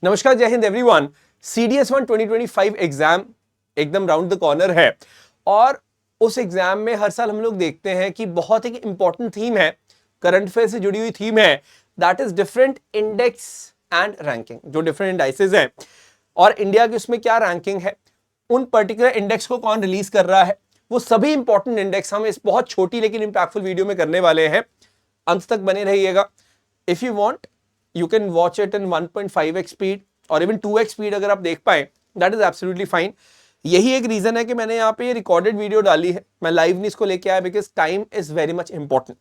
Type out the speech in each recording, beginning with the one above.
नमस्कार, जय Hind everyone. CDS1 2025 exam एकदम राउंड द कॉर्नर है और उस एग्जाम में हर साल हम लोग देखते हैं कि बहुत एक इंपॉर्टेंट थीम है, करंट अफेयर से जुड़ी हुई थीम है, that is different index and ranking. जो डिफरेंट इंडाइसेस हैं और इंडिया की उसमें क्या रैंकिंग है, उन पर्टिकुलर इंडेक्स को कौन रिलीज कर रहा है, वो सभी इंपॉर्टेंट इंडेक्स हम इस बहुत छोटी लेकिन इंपैक्टफुल वीडियो में करने वाले हैं। अंत तक बने रहिएगा। If you want you can watch it in 1.5x speed और even 2x speed अगर आप देख पाए, that is absolutely fine। यही एक रीजन है कि मैंने यहाँ पे ये रिकॉर्डेड वीडियो डाली है, मैं लाइव नहीं इसको लेके आया because time is very much important.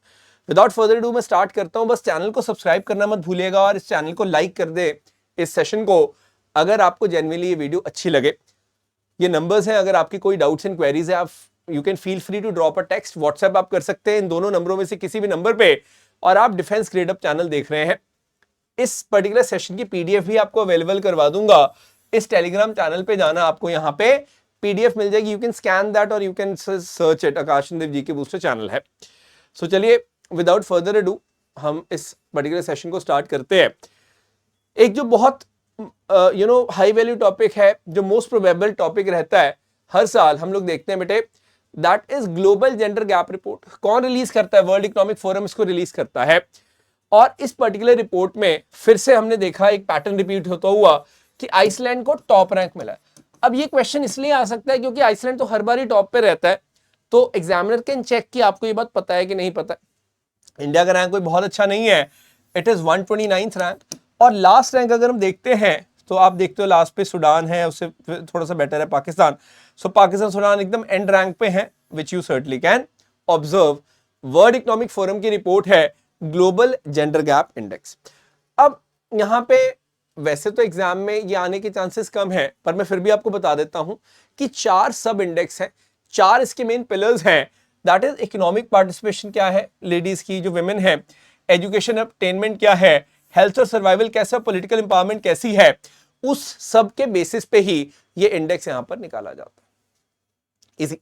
Without further do मैं स्टार्ट करता हूँ। बस चैनल को सब्सक्राइब करना मत भूलिएगा और इस चैनल को लाइक कर दे इस सेशन को अगर आपको जेन्युइनली ये वीडियो अच्छी लगे। ये नंबर्स हैं, अगर आपकी कोई डाउट्स एंड क्वेरीज है, आप you can feel free to drop a text. WhatsApp आप कर सकते हैं इन दोनों नंबरों में से किसी भी नंबर पे, और आप डिफेंस ग्रेड अप चैनल देख रहे हैं। इस पर्टिकुलर सेशन की पीडीएफ भी आपको अवेलेबल करवा दूंगा। इस टेलीग्राम चैनल पे जाना, आपको यहाँ पे पीडीएफ मिल जाएगी। यू कैन स्कैन दैट और यू कैन सर्च इट। आकाश चंदेव जी के बूस्टर चैनल है। सो चलिए विदाउट फर्दर अडू हम इस पर्टिकुलर सेशन को स्टार्ट करते हैं। एक जो बहुत हाई वैल्यू टॉपिक है, जो मोस्ट प्रोबेबल टॉपिक रहता है हर साल हम लोग देखते हैं बेटे, that is global gender gap report. कौन रिलीज करता है? वर्ल्ड इकोनॉमिक फोरम इसको रिलीज करता है। और इस पर्टिकुलर रिपोर्ट में फिर से हमने देखा एक पैटर्न रिपीट होता हुआ कि आइसलैंड को टॉप रैंक मिला है। अब ये क्वेश्चन इसलिए आ सकता है क्योंकि आइसलैंड तो हर बार ही टॉप पे रहता है, तो एग्जामिनर कैन चेक कि आपको ये बात पता है कि नहीं पता है। इंडिया का रैंक कोई बहुत अच्छा नहीं है, इट इज 129th रैंक। और लास्ट रैंक अगर हम देखते हैं तो आप देखते हो लास्ट पे सूडान है, उससे थोड़ा सा बेटर है पाकिस्तान। सो पाकिस्तान सूडान एकदम एंड रैंक पे है, which you certainly can observe. World economic forum की रिपोर्ट है ग्लोबल जेंडर गैप इंडेक्स। अब यहां पे वैसे तो एग्जाम में ये आने के चांसेस कम है, पर मैं फिर भी आपको बता देता हूं कि 4 सब इंडेक्स हैं, 4 इसके मेन पिलर्स हैं। दैट इज इकोनॉमिक पार्टिसिपेशन क्या है लेडीज की, जो विमेन है, एजुकेशन अटेनमेंट क्या है, हेल्थ और सर्वाइवल कैसा, पॉलिटिकल एम्पावरमेंट कैसी है, उस सब के बेसिस पे ही ये इंडेक्स यहां पर निकाला जाता है। Easy.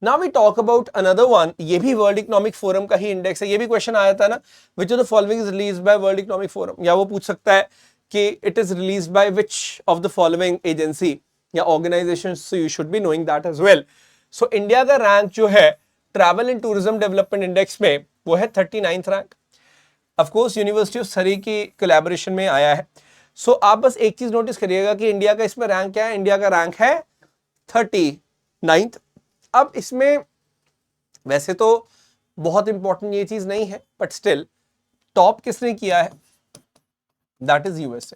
Now we talk about another one, ये भी वर्ल्ड इकोनॉमिक फोरम का ही इंडेक्स है। ये भी क्वेश्चन आया था ना, which of the following is released by world economic forum, या वो पूछ सकता है कि it is released by which of the following agency या organization, so you should be knowing that as well। So India का रैंक जो है travel and tourism development index में वो है 39th rank. Of course university of सरी की collaboration में आया है। सो आप बस एक चीज नोटिस करिएगा कि इंडिया का इसमें रैंक क्या है। इंडिया का रैंक है 39th। अब इसमें वैसे तो बहुत इंपॉर्टेंट ये चीज नहीं है, बट स्टिल टॉप किसने किया है? That is USA.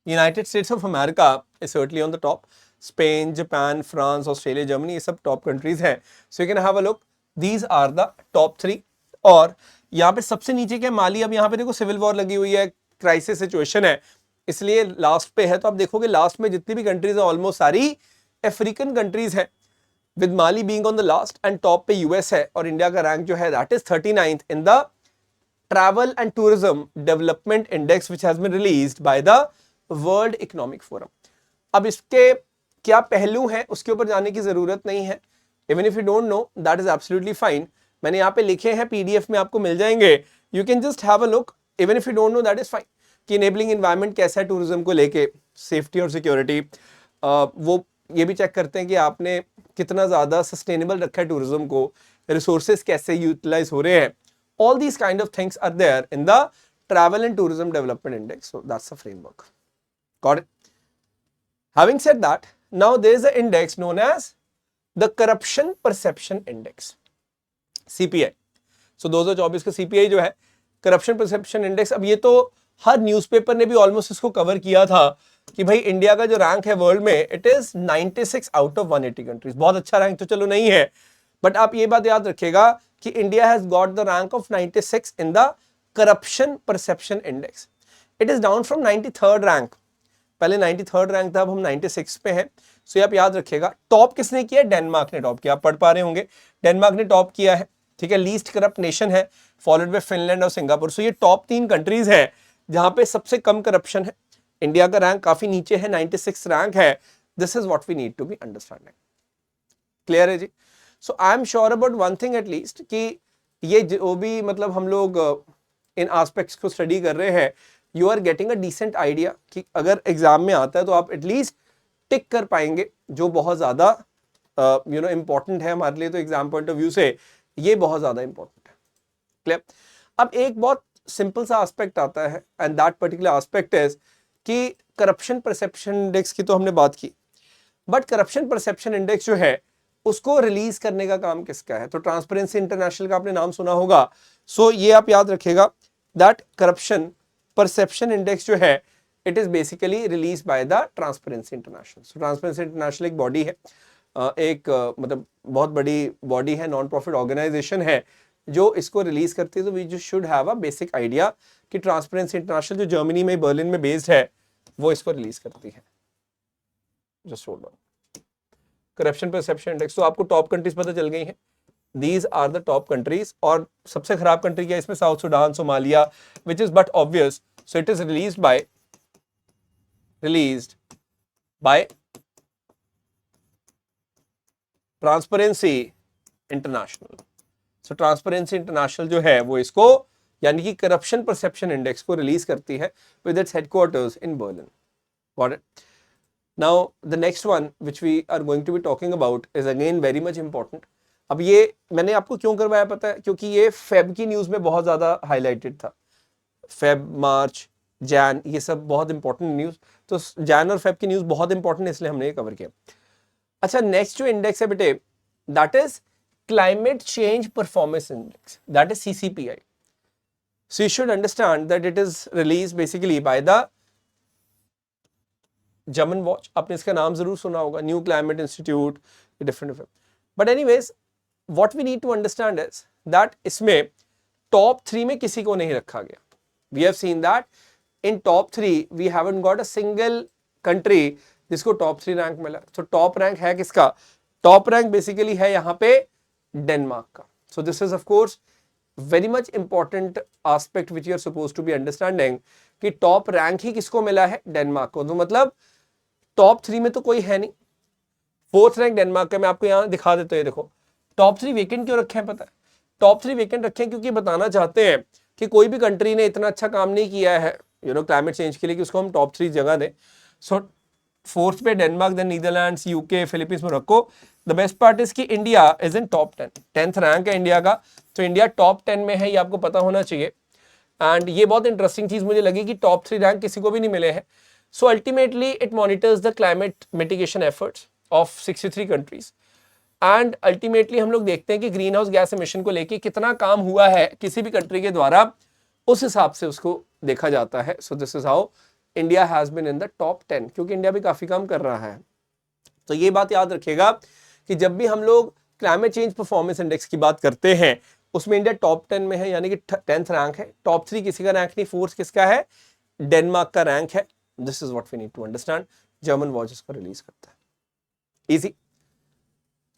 United States of America is certainly on the top. Spain, Japan, France, Australia, Germany, ये सब टॉप कंट्रीज हैं। So you can have a look, these are the top 3। और यहाँ पे सबसे नीचे क्या, माली। अब यहाँ पे देखो सिविल वॉर लगी हुई है, क्राइसिस सिचुएशन है, इसलिए लास्ट पे है। तो आप देखोगे लास्ट में जितनी भी कंट्रीज है ऑलमोस्ट सारी अफ्रीकन कंट्रीज है, with Mali being on the last, and top पे US है। और इंडिया का रैंक जो है that is 39th in the travel and tourism development index which has been released by the World Economic Forum। अब इसके क्या पहलू हैं उसके ऊपर जाने की जरूरत नहीं है। Even if you don't know, that is absolutely fine। मैंने यहाँ पे लिखे हैं, PDF में आपको मिल जाएंगे। You can just have a look, even if you don't know, that is fine। कि enabling environment कैसा है टूरिज्म को लेके, सेफ्टी और सिक्योरिटी, वो ये भी चेक करते हैं कि आपने कितना ज्यादा सस्टेनेबल रखा है टूरिज्म को, रिसोर्सेज कैसे यूटिलाइज हो रहे हैं। All these kind of things are there in the travel and tourism development index. So that's the framework. Got it? Having said that, now there is a index known as the corruption perception index, CPI। सो 2024 का CPI जो है corruption perception index. अब ये तो हर newspaper ने भी almost इसको कवर किया था कि भाई इंडिया का जो रैंक है वर्ल्ड में, it is 96 out of 180 countries. बहुत अच्छा रैंक तो चलो नहीं है, बट आप ये बात याद रखिएगा कि India has got the rank of 96 in the corruption perception index. It is down from 93rd rank. पहले 93rd रैंक था, अब हम 96 पे हैं। सो आप याद रखिएगा, टॉप किसने किया? डेनमार्क ने टॉप किया। आप पढ़ पा रहे होंगे, डेनमार्क ने टॉप किया है, ठीक है। लीस्ट करप्ट नेशन है, फॉलोड बाय फिनलैंड और सिंगापुर। सो ये टॉप 3 कंट्रीज हैं जहां पे सबसे कम करप्शन है। इंडिया का रैंक काफी नीचे है, 96 रैंक है। This is what we need to be understanding. Clear है जी? So I am sure about one thing at least, कि ये जो भी मतलब हम लोग इन एस्पेक्ट्स को स्टडी कर रहे हैं, you are getting a decent idea कि अगर एग्जाम में आता है तो आप एटलीस्ट टिक कर पाएंगे, जो बहुत ज्यादा इंपॉर्टेंट है हमारे लिए। तो एग्जाम पॉइंट ऑफ व्यू से ये बहुत ज्यादा इंपॉर्टेंट है। क्लियर? अब एक बहुत सिंपल सा एस्पेक्ट आता है, and that particular aspect is कि करप्शन परसेप्शन इंडेक्स की तो हमने बात की, बट करप्शन परसेप्शन इंडेक्स जो है उसको रिलीज करने का काम किसका है? तो ट्रांसपेरेंसी इंटरनेशनल का आपने नाम सुना होगा। सो ये आप याद रखिएगा दैट करप्शन परसेप्शन इंडेक्स जो है it is basically release by the transparency International. So Transparency international एक बॉडी है, मतलब बहुत बड़ी बॉडी है, नॉन प्रॉफिट ऑर्गेनाइजेशन है जो इसको रिलीज करती है। तो we just should have a basic idea कि ट्रांसपेरेंसी इंटरनेशनल जो जर्मनी में बर्लिन में बेस्ड है वो इसको रिलीज करती है। Just hold on. Corruption perception index, तो आपको टॉप कंट्रीज पता चल गई हैं, these are the top countries. और सबसे खराब कंट्री क्या है इसमें? South Sudan, Somalia, which is but obvious. So it is released by Transparency International. So Transparency International जो है वो इसको यानी कि करप्शन परसेप्शन इंडेक्स को रिलीज करती है with its headquarters in Berlin. Got it? Now the next one which we are going to be talking about is again very much important. अब ये मैंने आपको क्यों करवाया पता है? क्योंकि ये फेब की न्यूज में बहुत ज्यादा हाईलाइटेड था। फेब, मार्च, जैन, ये सब बहुत इंपॉर्टेंट न्यूज। तो जैन और फेब की न्यूज बहुत इंपॉर्टेंट है, इसलिए हमने ये कवर किया। अच्छा, नेक्स्ट जो इंडेक्स है बेटे that is climate change performance index, that is CCPI. So you should understand that it is released basically by the German Watch. आपने इसका नाम जरूर सुना होगा, New Climate Institute, different. But anyways what we need to understand is that इसमें top 3 में किसी को नहीं रखा गया। We have seen that in top 3 we haven't got a single country जिसको टॉप 3 रैंक मिला। तो टॉप रैंक है किसका? टॉप रैंक बेसिकली है यहाँ पे डेनमार्क का। So this is of course very much important aspect which you are suppose to be understanding कि टॉप रैंक ही किसको मिला है? डेनमार्क को। तो मतलब टॉप 3 में तो कोई है नहीं, 4th रैंक डेनमार्क का। मैं आपको यहाँ दिखा देता हूँ, देखो टॉप 3 वेकेंट क्यों रखे हैं पता है? टॉप 3 वेकेंट रखे हैं क्योंकि बताना चाहते हैं कि कोई भी कंट्री ने इतना अच्छा काम नहीं किया है क्लाइमेट चेंज के लिए कि उसको हम टॉप 3 जगह दें। सो 4th पे Denmark, then Netherlands, UK, Philippines में रखो। द बेस्ट पार्ट इज कि India is in top 10, 10th rank है इंडिया का। तो इंडिया टॉप 10 में है, ये आपको पता होना चाहिए। एंड ये बहुत इंटरेस्टिंग चीज मुझे लगी कि टॉप 3 रैंक किसी को भी नहीं मिले हैं। So ultimately it monitors the climate mitigation efforts of 63 countries. And ultimately हम लोग देखते हैं कि ग्रीन हाउस गैस एमिशन को लेके कितना काम हुआ है किसी भी कंट्री के द्वारा, उस हिसाब से उसको देखा जाता है। So this is how India has been in the top 10, क्योंकि इंडिया भी काफी काम कर रहा है। तो ये बात याद रखिएगा कि जब भी हम लोग क्लाइमेट चेंज परफॉर्मेंस इंडेक्स की बात करते हैं उसमें इंडिया टॉप 10 में है, यानी कि 10th रैंक है। टॉप 3 किसी का रैंक नहीं, 4th किसका है? डेनमार्क का रैंक है। This is what we need to understand. German watch इसको रिलीज करता है, इजी।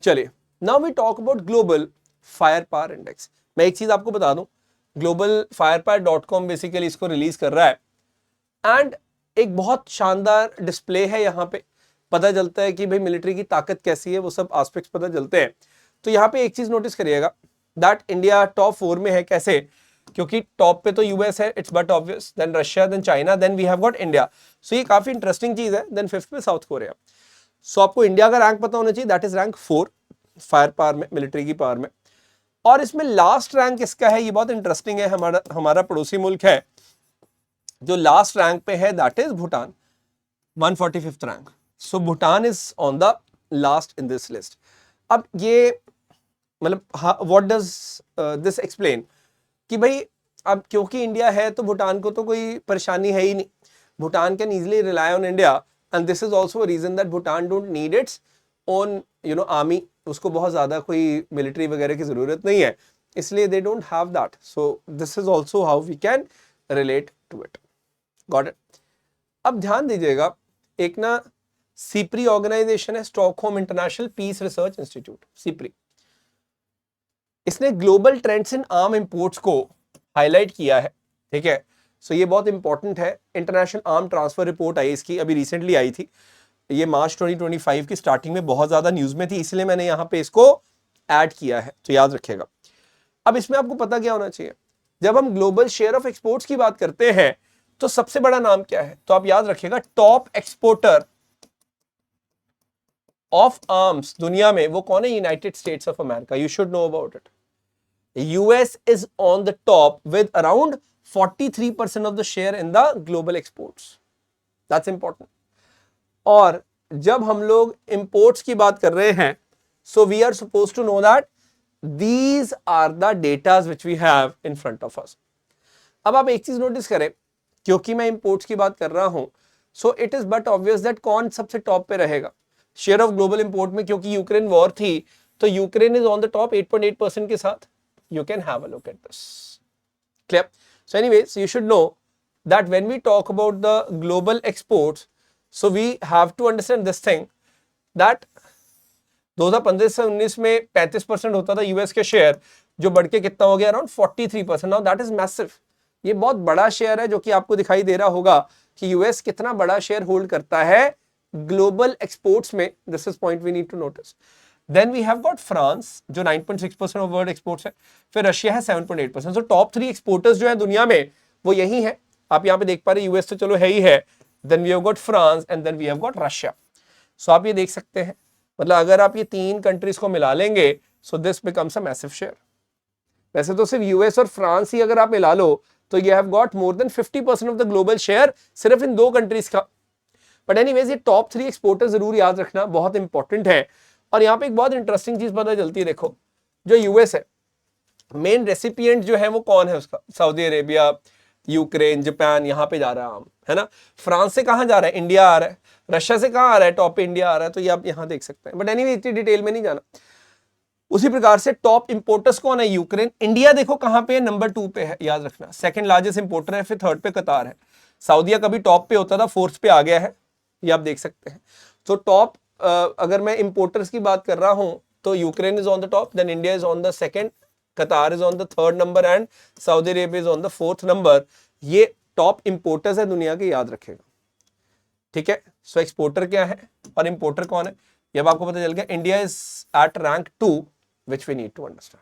चलिए, now we talk about global firepower index. मैं एक चीज आपको बता दूं, ग्लोबल firepower.com बेसिकली इसको रिलीज कर रहा है। एंड एक बहुत शानदार डिस्प्ले है, यहाँ पे पता चलता है कि भाई मिलिट्री की ताकत कैसी है, वो सब एस्पेक्ट्स पता चलते हैं। तो यहाँ पे एक चीज नोटिस करिएगा दैट इंडिया टॉप 4 में है। कैसे? क्योंकि टॉप पे तो यूएस है, it's but obvious, then Russia, then China, then we have got India. So ये काफी इंटरेस्टिंग चीज है। देन 5th पे साउथ कोरिया। सो आपको इंडिया का रैंक पता होना चाहिए, that is rank 4 fire power में, मिलिट्री की पावर में। और इसमें लास्ट रैंक किसका है? ये बहुत इंटरेस्टिंग है। हमारा पड़ोसी मुल्क है जो लास्ट रैंक पे है, that is Bhutan, 145th rank. So Bhutan is on the last in this list. अब ये मतलब व्हाट डज दिस एक्सप्लेन कि भाई अब क्योंकि इंडिया है तो भूटान को तो कोई परेशानी है ही नहीं। Bhutan can easily rely on India, and this is also reason that Bhutan don't need its own army. उसको बहुत ज्यादा कोई मिलिट्री वगैरह की जरूरत नहीं है, इसलिए they don't have that. So this is also how we can relate to it. Got it? अब ध्यान दीजिएगा, एक ना सीप्री ऑर्गेनाइजेशन है, Stockholm International Peace Research Institute, SIPRI. इसने global trends in arm imports को हाईलाइट किया है, ठीक है। सो ये बहुत इंपॉर्टेंट है। इंटरनेशनल आर्म ट्रांसफर रिपोर्ट आई इसकी, अभी रिसेंटली आई थी। ये मार्च 2025 की स्टार्टिंग में बहुत ज्यादा न्यूज में थी, इसलिए मैंने यहाँ पे इसको ऐड किया है, तो याद रखिएगा। अब इसमें आपको पता क्या होना चाहिए, जब हम ग्लोबल शेयर ऑफ एक्सपोर्ट्स की बात करते हैं तो सबसे बड़ा नाम क्या है? तो आप याद रखिएगा, टॉप एक्सपोर्टर ऑफ आर्म्स दुनिया में वो कौन है? United States of America. You should know about it. US is on the top with around 43% of the share in the global exports. That's important. और जब हम लोग इंपोर्ट्स की बात कर रहे हैं, so we are suppose to know that these are the datas which we have in front of us. अब आप एक चीज नोटिस करें, क्योंकि मैं इंपोर्ट्स की बात कर रहा हूं, सो it is but obvious that कौन सबसे टॉप पे रहेगा शेयर ऑफ ग्लोबल इंपोर्ट में, क्योंकि यूक्रेन वॉर थी, तो Ukraine is on the top 8.8% के साथ। You can have a look at this. Clear? So anyways, you should know that when we talk about the global exports, so we have to understand this thing that 2015 से 19 में 35% होता था US के share, जो बढ़ के कितना हो गया? Around 43%। Now that is massive. ये बहुत बड़ा शेयर है, जो कि आपको दिखाई दे रहा होगा कि यूएस कितना बड़ा शेयर होल्ड करता है ग्लोबल एक्सपोर्ट्स में। This is point we need to notice. Then we have got France, जो 9.6% ऑफ वर्ल्ड एक्सपोर्ट्स है। फिर रशिया है 7.8%। सो टॉप 3 एक्सपोर्टर्स जो है दुनिया में वो यही है। आप यहाँ पे देख पा रहे हैं, यूएस तो चलो है ही है, then we have got France and then we have got Russia. So आप ये देख सकते हैं, मतलब अगर आप ये 3 कंट्रीज को मिला लेंगे, so this becomes a massive share. वैसे तो सिर्फ यूएस और फ्रांस ही अगर आप मिला लो, तो you have got more than 50% of the global share सिर्फ इन 2 कंट्रीज का। बट एनीवेज, ये टॉप 3 एक्सपोर्टर जरूर याद रखना, बहुत इंपॉर्टेंट है। और यहाँ पे एक बहुत इंटरेस्टिंग चीज पता चलती है। देखो, जो यूएस है, मेन रेसिपिएंट जो है वो कौन है उसका? सऊदी अरेबिया, यूक्रेन, जापान, यहाँ पे जा रहा है ना। फ्रांस से कहाँ जा रहा है? इंडिया आ रहा है। रशिया से कहाँ आ रहा है? टॉप पे इंडिया आ रहा है। तो ये आप यहाँ देख सकते हैं। बट एनीवे, इतनी डिटेल में नहीं जाना। उसी प्रकार से टॉप इंपोर्टर्स कौन है? यूक्रेन। इंडिया देखो कहाँ पे है? नंबर 2 पे है, याद रखना। सेकंड लार्जेस्ट इंपोर्टर है, फिर 3rd पे कतार है। सऊदीया कभी टॉप पे होता था, 4th पे आ गया है, ये आप देख सकते हैं। तो टॉप, अगर मैं इंपोर्टर्स की बात कर रहा हूं, तो Ukraine is on the top, then India is on the second, Qatar is on the 3rd number and Saudi Arabia is on the 4th number. ये टॉप इंपोर्टर्स है दुनिया के, याद रखेगा। ठीक है? सो एक्सपोर्टर क्या है और इंपोर्टर कौन है, ये अब आपको पता चल गया। India is at rank 2, which we need to understand.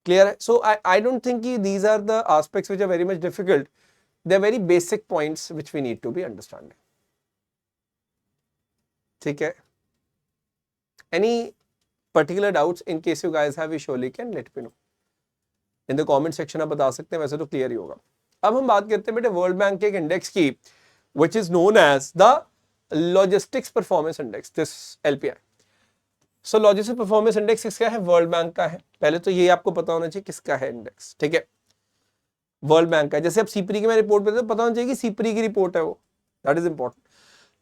Clear है? So I don't think these are the aspects which are very much difficult. They're very basic points which we need to be understanding. ठीक है? Any particular doubts in case you guys have, you surely can let me know. In the comment section आप बता सकते हैं, वैसे तो clear ही होगा। अब हम बात करते हैं बेटे वर्ल्ड बैंक के एक इंडेक्स की, which is known as the Logistics Performance Index, this LPI. So logistics performance index किसका है? वर्ल्ड बैंक का है। पहले तो ये आपको पता होना चाहिए किसका है इंडेक्स। ठीक है? वर्ल्ड बैंक का। जैसे अब सीपरी की मैं रिपोर्ट पे, तो पता होना चाहिए कि सीपरी की रिपोर्ट है वो, that is important.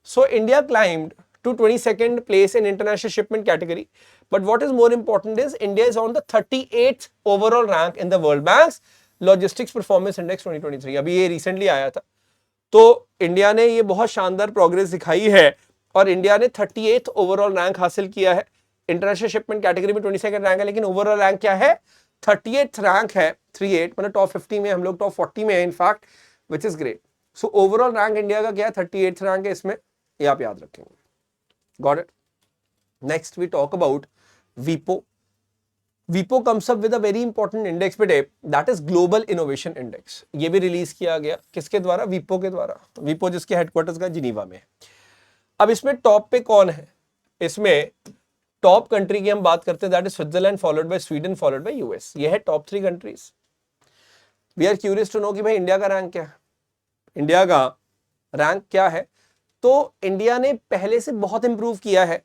So India climbed to 22nd place in international shipment category, but what is more important is India is on the 38th overall rank in the World Bank's Logistics Performance Index 2023। अभी ये recently आया था, तो India ने ये बहुत शानदार progress दिखाई है और इंडिया ने 38th ओवरऑल रैंक हासिल किया है। इंटरनेशनल शिपमेंट कैटेगरी में 22nd रैंक है, लेकिन ओवरऑल रैंक क्या है? 38th रैंक है। 38 मतलब टॉप 50 में, हम लोग टॉप 40 में है in fact, which is great. So overall rank India का क्या है? 38th रैंक है इसमें, ये आप याद रखेंगे। Got it? Next we talk about वीपो। वीपो comes up with a very important index बेटे, that is global innovation index. ये भी रिलीज किया गया किसके द्वारा? वीपो के द्वारा। वीपो जिसके हेडक्वार्टर्स का जिनीवा में है। अब इसमें टॉप पे कौन है? इसमें टॉप कंट्री की हम बात करते हैं, that is Switzerland, followed by Sweden, followed by US. ये है top 3 countries. We are curious to know कि भाई इंडिया का रैंक क्या है? इंडिया का रैंक क्या है? तो इंडिया ने पहले से बहुत इंप्रूव किया है।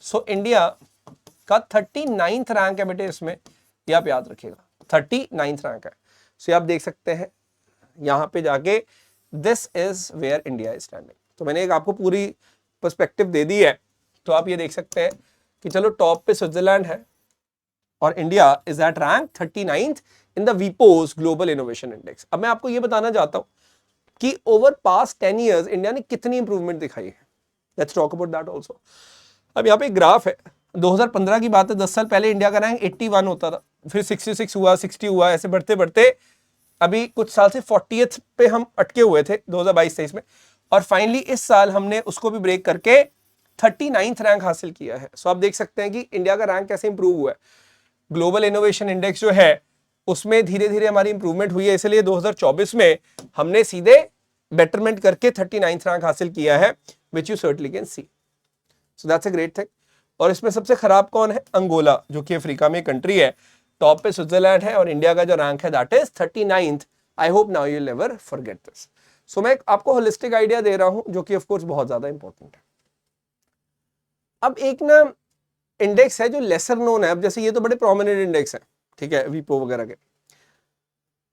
सो इंडिया का 39th रैंक है बेटे इसमें, ये आप याद रखिएगा, 39th रैंक है। सो आप देख सकते हैं यहां पे जाके, this is where India is standing. तो मैंने एक आपको पूरी पर्सपेक्टिव दे दी है, तो आप ये देख सकते हैं कि चलो टॉप पे स्विट्जरलैंड है और India is at rank 39th in the WIPO's global innovation index. अब मैं आपको ये बताना चाहता हूं कि ओवर पास्ट 10 इयर्स इंडिया ने कितनी इंप्रूवमेंट दिखाई है। Let's talk about that also. अब यहाँ पे एक ग्राफ है, 2015 की बात है, 10 साल पहले इंडिया का रैंक 81 होता था, फिर 66 हुआ, 60 हुआ, ऐसे बढ़ते बढ़ते अभी कुछ साल से 40th पे हम अटके हुए थे 2022-23 में, और फाइनली इस साल हमने उसको भी ब्रेक करके 39th रैंक हासिल किया है। सो आप देख सकते हैं कि इंडिया का रैंक कैसे इंप्रूव हुआ है। ग्लोबल इनोवेशन इंडेक्स जो है उसमें धीरे धीरे हमारी इंप्रूवमेंट हुई है, इसलिए 2024 में हमने सीधे बेटरमेंट करके 39th रैंक हासिल किया है, which you certainly can see. So that's a great thing. और इसमें सबसे खराब कौन है? अंगोला, जो कि अफ्रीका में कंट्री है। टॉप पे स्विट्जरलैंड है और इंडिया का जो रैंक है that is 39th। I hope now you never forget this. So मैं आपको होलिस्टिक आइडिया दे रहा हूं, जो कि ऑफ कोर्स बहुत ज्यादा इंपॉर्टेंट है। अब एक ना इंडेक्स है जो लेसर नोन है। अब जैसे ये तो बड़े प्रोमिनेंट इंडेक्स है, ठीक है, विपो वगैरह के।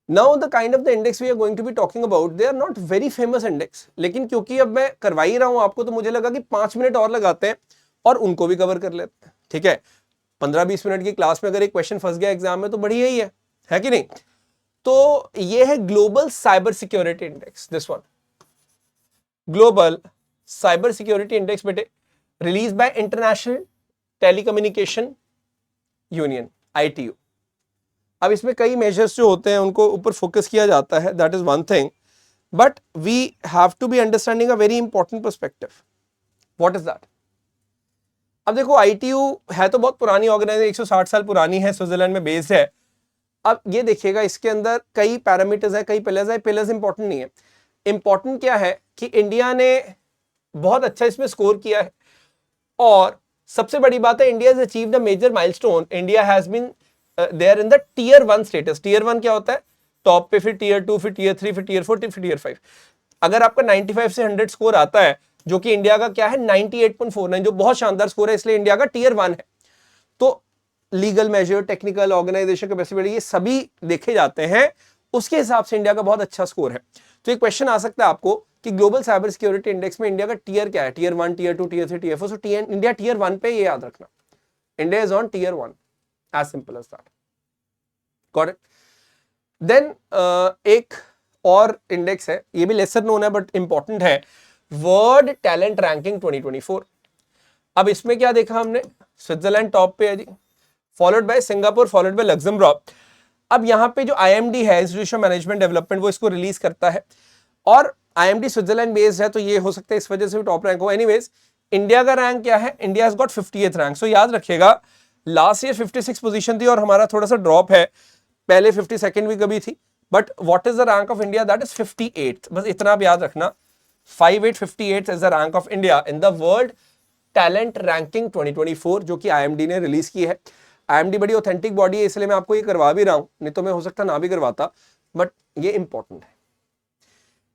Now the kind of the index we are going to be talking about, they are not very famous index, लेकिन क्योंकि अब मैं करवा ही रहा हूं आपको, तो मुझे लगा कि 5 मिनट और लगाते हैं और उनको भी कवर कर लेते हैं, ठीक है। 15-20 मिनट की क्लास में अगर एक क्वेश्चन फंस गया एग्जाम में तो बढ़िया ही है कि नहीं। तो ये है global cyber security index, this one, global cyber security index बेटे, release by International Telecommunication Union, ITU। अब इसमें कई मेजर्स जो होते हैं उनको ऊपर फोकस किया जाता है, that is one thing, but we have to be understanding a very important perspective. What is that? अब देखो, ITU है तो बहुत पुरानी ऑर्गेनाइजेशन, 160 साल पुरानी है, स्विट्जरलैंड में बेस्ड है। अब ये देखिएगा, इसके अंदर कई पैरामीटर्स है, कई पिलर्स है। पिलर्स इंपॉर्टेंट नहीं है, इंपॉर्टेंट क्या है कि इंडिया ने बहुत अच्छा इसमें स्कोर किया है। और सबसे बड़ी बात है, India has achieved a major milestone. India has been there in the tier 1 status. Tier 1 क्या होता है? टॉप पे, फिर टियर 2, फिर टियर 3, फिर टियर 4, फिर टियर 5। अगर आपका 95 से 100 स्कोर आता है, जो कि इंडिया का क्या है 98.49, जो बहुत शानदार स्कोर है, इसलिए इंडिया का टियर 1 है। तो legal measure, technical, organization capacity, ये सभी देखे जाते हैं, उसके हिसाब से इंडिया का बहुत अच्छा स्कोर है। तो एक क्वेश्चन आ सकता है आपको कि ग्लोबल साइबर सिक्योरिटी इंडेक्स में इंडिया का टियर क्या है? Tier 1, tier 2, tier 3, tier 4। So India tier 1 पे, ये याद रखना, India is on tier 1, as simple as that. Got it? Then एक और इंडेक्स है, ये भी लेसर नोन है बट इंपॉर्टेंट है, वर्ल्ड टैलेंट रैंकिंग 2024। अब इसमें क्या देखा हमने? स्विट्जरलैंड टॉप पे है जी, followed by Singapore, followed by Luxembourg. अब यहाँ पे जो IMD है, इंस्टीट्यूशन मैनेजमेंट डेवलपमेंट, वो इसको रिलीज करता है, और IMD स्विट्जरलैंड बेस्ड है, तो ये हो सकता है इस वजह से भी टॉप रैंक हो। एनीवेज, इंडिया का रैंक क्या है? India has got 58th rank. So याद रखिएगा, लास्ट ईयर 56 पोजीशन थी और हमारा थोड़ा सा ड्रॉप है, पहले 52nd भी कभी थी, but what is the rank of India? That is 58th। बस इतना आप याद रखना, 5858 is the rank of India in the world talent ranking 2024, जो कि IMD ने रिलीज की है। IMD बड़ी ऑथेंटिक बॉडी है, इसलिए मैं आपको ये करवा भी रहा हूं, नहीं तो मैं हो सकता ना भी करवाता, बट ये इंपॉर्टेंट है।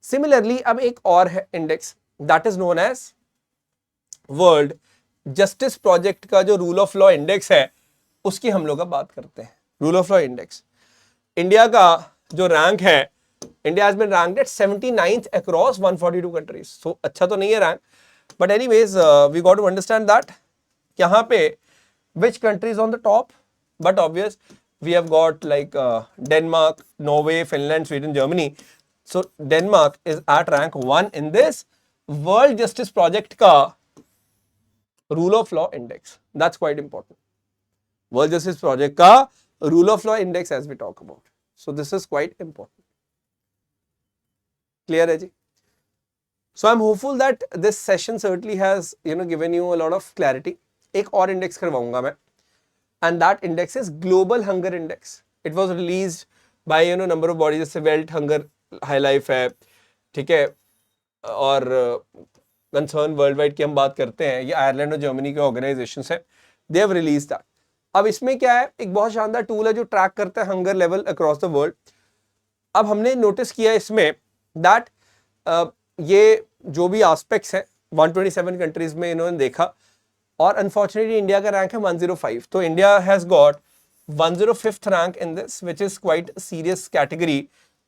सिमिलरली, अब एक और है index, that is known as World Justice Project का जो रूल ऑफ लॉ इंडेक्स है, उसकी हम लोग अब बात करते हैं। Rule of law index, India का जो रैंक है, India has been ranked at 79th across 142 countries. So अच्छा तो नहीं है rank, but anyways we got to understand that यहाँ पे which countries on the top, but obvious we have got like Denmark, Norway, Finland, Sweden, Germany. So Denmark is at rank 1 in this World Justice Project ka rule of law index. That's quite important. World Justice Project ka rule of law index as we talk about. So this is quite important. Clear hai ji? So I'm hopeful that this session certainly has given you a lot of clarity. एक और index करवाऊंगा मैं, and that index is Global Hunger Index. It was released by number of bodies, जैसे World Hunger High Life है, ठीक है, और concern world wide की हम बात करते हैं, ये आयरलैंड और जर्मनी के ऑर्गेनाइजेशंस है, दे हैव रिलीज दैट। अब इसमें क्या है, एक बहुत शानदार टूल है जो ट्रैक करता है hunger level across the world. अब हमने नोटिस किया इसमें दैट ये जो भी एस्पेक्ट्स हैं 127 कंट्रीज में इन्होंने देखा, और अनफॉर्चुनेटली इंडिया का रैंक है 105। तो India has got 105th rank in this, which is quite serious category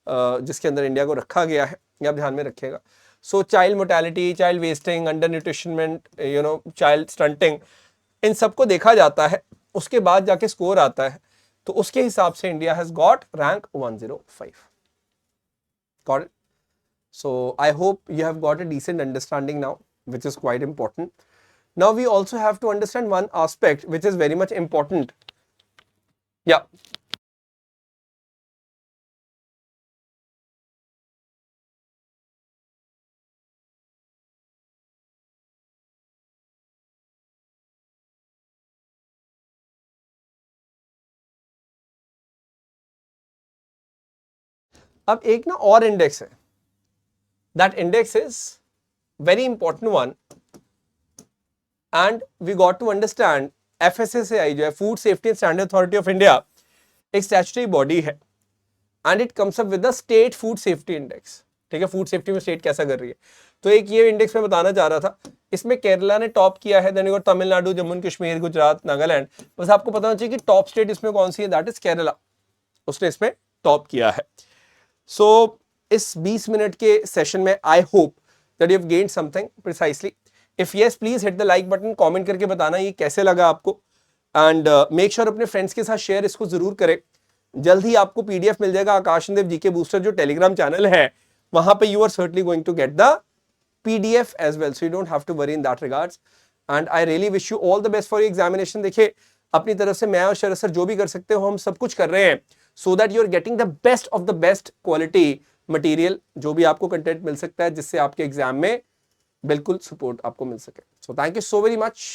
जिसके अंदर इंडिया को रखा गया है, ये आप ध्यान में रखिएगा। So child mortality, child wasting, undernourishment, child stunting, इन सबको देखा जाता है, उसके बाद जाके स्कोर आता है, तो उसके हिसाब से India has got rank 105। Got it? So I hope you have got a decent understanding now, which is quite important. Now we also have to understand one aspect which is very much important. Yeah. अब एक ना और index है, that index is very important one, and we got to understand FSSAI जो है food safety and standard authority of India, एक statutory body है and it comes up with the state food safety index. ठीक है, food safety में state कैसा कर रही है। तो एक ये इंडेक्स में बताना चाह रहा था, इसमें केरला ने टॉप किया है, देन तमिलनाडु, जम्मू एंड कश्मीर, गुजरात, नागालैंड। बस आपको पता होना चाहिए कि टॉप स्टेट इसमें कौन सी है, दैट इज केरला, उसने इसमें टॉप किया है। सो इस 20 मिनट के सेशन में I hope that you have gained something precisely. If yes, please hit the like button, comment करके बताना ये कैसे लगा आपको, एंड मेक श्योर अपने फ्रेंड्स के साथ शेयर इसको जरूर करें। जल्द ही आपको पीडीएफ मिल जाएगा आकाश देव जीके बूस्टर जो टेलीग्राम चैनल है, वहां पे you are certainly going to get the PDF as well, so you don't have to worry in that regards. And I really wish you all the best for your examination. देखिए, अपनी तरफ से मैं और शरद sir जो भी कर सकते हो हम सब कुछ कर रहे हैं, so that you are getting the best of the best quality material, जो भी आपको कंटेंट मिल सकता है जिससे आपके एग्जाम में बिल्कुल सपोर्ट आपको मिल सके। So thank you so very much.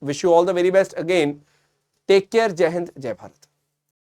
Wish you all the very best again. Take care. जय हिंद, जय भारत।